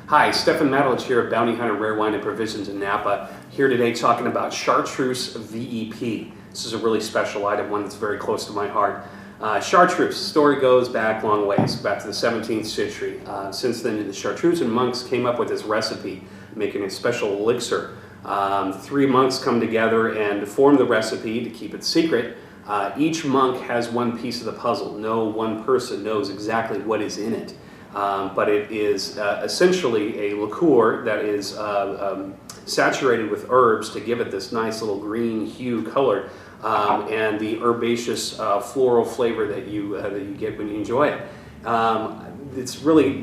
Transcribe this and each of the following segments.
Hi, Stefan Matulich here at Bounty Hunter Rare Wine and Provisions in Napa. Here today talking about Chartreuse V.E.P. This is a really special item, one that's very close to my heart. Chartreuse, story goes back long ways, back to the 17th century. Since then, the Chartreuse monks came up with this recipe, making a special elixir. Three monks come together and form the recipe to keep it secret. Each monk has one piece of the puzzle. No one person knows exactly what is in it. But it is essentially a liqueur that is saturated with herbs to give it this nice little green hue color, and the herbaceous floral flavor that you get when you enjoy it.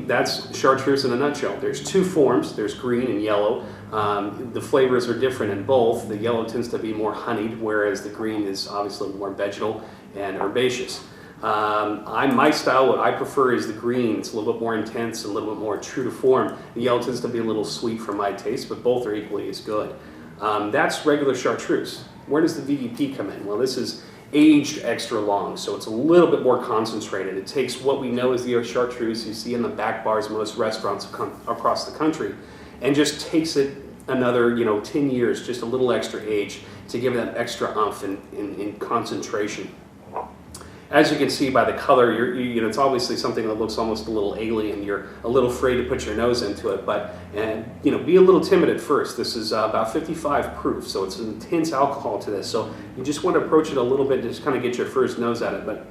That's Chartreuse in a nutshell. There's two forms. There's green and yellow. The flavors are different in both. The yellow tends to be more honeyed, whereas the green is obviously more vegetal and herbaceous. My style, what I prefer is the green. It's a little bit more intense, a little bit more true to form. The yellow tends to be a little sweet for my taste, but both are equally as good. That's regular Chartreuse. Where does the V.E.P come in? Well, this is aged extra long, so it's a little bit more concentrated. It takes what we know as the Chartreuse you see in the back bars of most restaurants across the country, and just takes it another 10 years, just a little extra age, to give it that extra oomph in concentration. As you can see by the color, it's obviously something that looks almost a little alien. You're a little afraid to put your nose into it, but be a little timid at first. This is about 55 proof, so it's intense alcohol to this. So you just want to approach it a little bit to just kind of get your first nose at it, but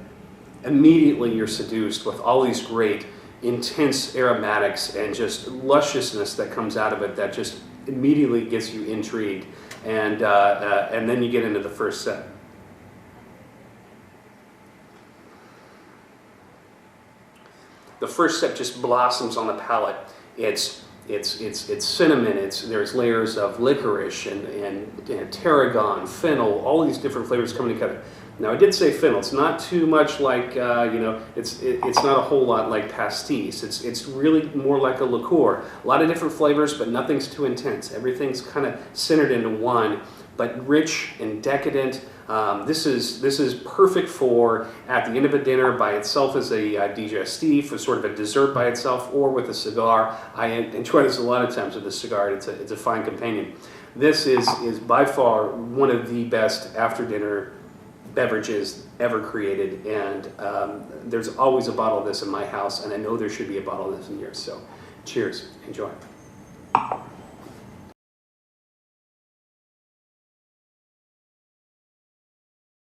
immediately you're seduced with all these great, intense aromatics and just lusciousness that comes out of it that just immediately gets you intrigued, and then you get into the first sip. The first sip just blossoms on the palate. It's cinnamon. There's layers of licorice and tarragon, fennel, all these different flavors coming together. Now I did say fennel. It's not too much like it's not a whole lot like pastis. It's really more like a liqueur. A lot of different flavors, but nothing's too intense. Everything's kind of centered into one, but rich and decadent. This is perfect for at the end of a dinner by itself as a digestif, or sort of a dessert by itself, or with a cigar. I enjoy this a lot of times with a cigar. It's a fine companion. This is by far one of the best after dinner beverages ever created, and there's always a bottle of this in my house, and I know there should be a bottle of this in yours. So cheers, enjoy.